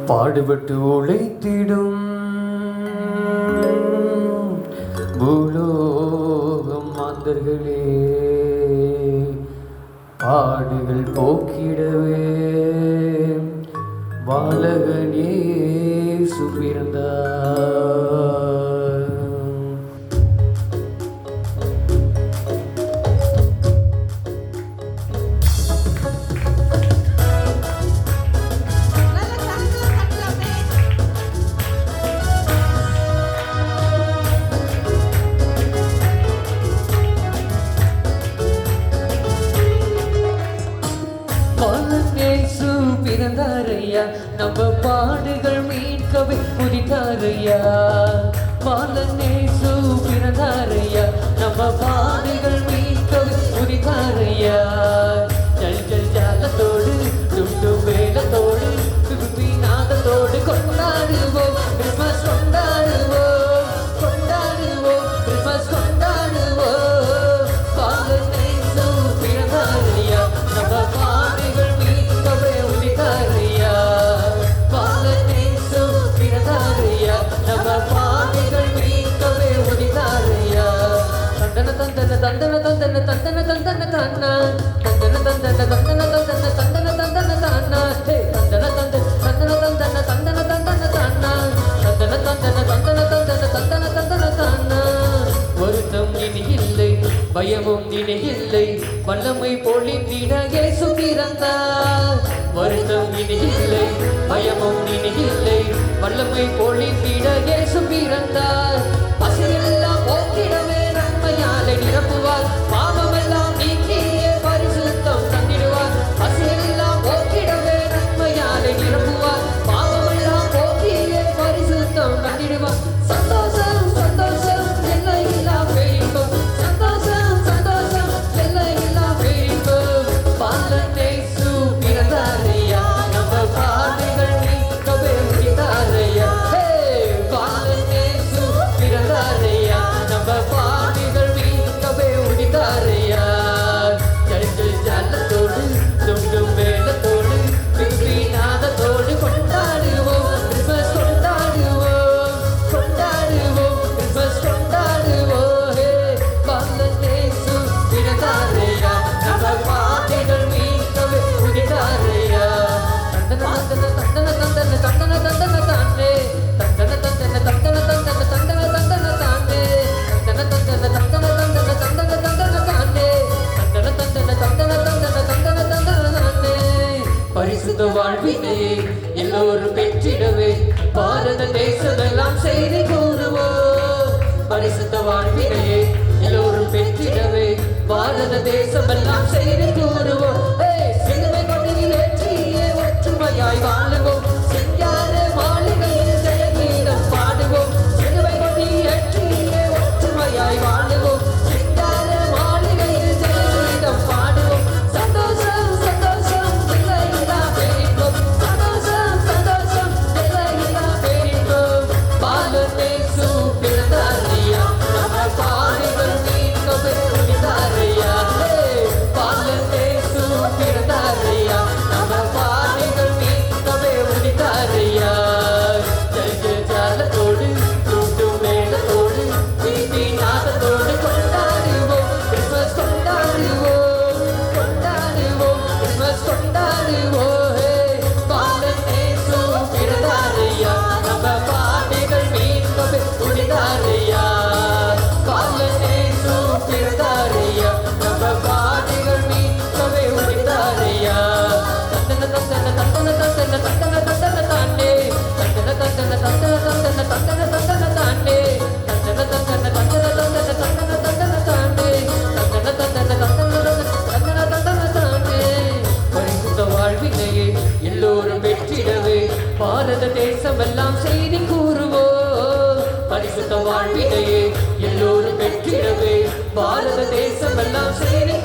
பாடுபட்டு உழைத்திடும் பூலோகம் மாந்தர்களே, பாடுகள் போக்கிடவே பாலகனே சுபிறந்தார். பிறந்தாரையா, நம்ம பாடுகள் மீட்கவே புதித்தாரையா. பாலனேசு பிறந்தாரையா, நம்ம பாடுகள் மீட்கவே புதித்தாரையா. ஜல் ஜல் ஜாலத்தோடு துண்டு வேலத்தோடு துருவி நாதத்தோடு கொண்டாடுவோம் கிறிஸ்மஸ், கொண்டாடுவோம் கொண்டாடுவோம் கிறிஸ்மஸ், கொண்டாடுவோம். பாலனேசு பிறந்தாரையா, நம்ம பாடுகள் மீட்கவே உதித்தாரையா. பாலனேசு பிறந்தாரையா, நம்ம பாடுகள் மீட்கவே உதித்தாரையா. தந்தன தந்தன தந்தன தந்தன தந்தன தந்தன தானா, தந்தன தந்தன தந்தன தந்தன தந்தன தந்தன தானா, தந்தன தந்தன தந்தன தந்தன தந்தன தந்தன தானா, தந்தன தந்தன தந்தன தந்தன தந்தன தந்தன தானா. வருத்தம் இனி இல்லை, பயமும் இனி இல்லை, வல்லமை பொழிந்திட இயேசு பிறந்தார். வருத்தம் இனி இல்லை, பயமும் இனி இல்லை, வல்லமை பொழிந்திட இயேசு பிறந்தார். பசியெல்லாம் போக்கிடவே நன்மையாலே நிரப்புவார், பாவமெல்லாம் நீக்கியே பரிசுத்தம் தந்திடுவார். பசியெல்லாம் போக்கிடவே நன்மையாலே நிரப்புவார், பாவமெல்லாம் போக்கியே பரிசுத்தம் தந்திடுவார். சந்தோஷம் சந்தோஷம் எல்லையில்லா பேரின்பம், சந்தோஷம் சந்தோஷம் எல்லையில்லா பேரின்பம். பாலனேசு பிறந்தாரையா, நம்ம பாடுகள் மீட்கவே உதித்தாரையா. பாலனேசு பிறந்தாரையா, நம்ம பாடுகள் மீட்கவே உதித்தாரையா. ஜல் ஜல் ஜாலத்தோடு துண்டும் வேலத்தோடு விரும்பி நாதத்தோடு கொண்டாடுவோம் கிறிஸ்மஸ், கொண்டாடுவோம் கொண்டாடுவோம் கிறிஸ்மஸ், கொண்டாடுவோம். பாலனேசு பிறந்தாரையா, நம்ம பாடுகள் மீட்கவே உதித்தாரையா. தந்தன தந்தன தந்தன தந்தன தந்தன தந்தன தானே, தந்தன தந்தன தந்தன தந்தன தந்தன தந்தன தானே, தந்தன தந்தன தந்தன தந்தன தந்தன தந்தன தானே, தந்தன தந்தன தந்தன தந்தன தந்தன தந்தன தானே. பரிசுத்த வாழ்வினை எல்லோரும் பெற்றிடவே பாரத தேசமெல்லாம் செய்தி கூறுவோம். பரிசுத்த வாழ்வினையே எல்லோரும் பெற்றிடவே பாரத தேசமெல்லாம் செய்தி கூறுவோம். சிலுவை கொடியில் ஏற்றியே ஒற்றுமையாய் வாழுவோம், சிங்கார மாளிகையில் ஜெயகீதம் பாடுவோம். சிலுவை கொடியில் ஏற்றியே ஒற்றுமையாய் வாழுவோம், சிங்கார மாளிகையில் ஜெயகீதம் பாடுவோம். சந்தோஷம் சந்தோஷம் எல்லையில்லா பேரின்பம், சந்தோஷம் சந்தோஷம் எல்லையில்லா பேரின்பம். பாலனேசு பிறந்தாரையா, நம்ம பாடுகள் மீட்கவே உதித்தாரையா. பாலனேசு பிறந்தாரையா, நம்ம பாடுகள் மீட்கவே உதித்தாரையா. ஜல் ஜல் ஜாலத்தோடு துண்டும் வேலத்தோடு விரும்பி நாதத்தோடு கொண்டாடுவோம் கிறிஸ்மஸ், கொண்டாடுவோம் கொண்டாடுவோம் கிறிஸ்மஸ், கொண்டாடுவோம். பாலனேசு பிறந்தாரையா, நம்ம பாடுகள் மீட்கவே உதித்தாரையா. பாலனேசு பிறந்தாரையா, நம்ம பாடுகள் மீட்கவே உதித்தாரையா. தந்தன தந்தன தந்தன தந்தன தந்தன தந்தன தானே, தந்தன தந்தன தந்தன தந்தன தந்தன தந்தன தானே, தந்தன தந்தன தந்தன தந்தன தந்தன தந்தன தானே, தந்தன தந்தன தந்தன தந்தன தந்தன தானே. பரிசுத்த வாழ்வினையே எல்லோரும் பெற்றிடவே பாரத தேசமெல்லாம் செய்தி கூறுவோம். பரிசுத்த வாழ்வினையே எல்லோரும் பெற்றிடவே பாரத தேசமெல்லாம் செய்தி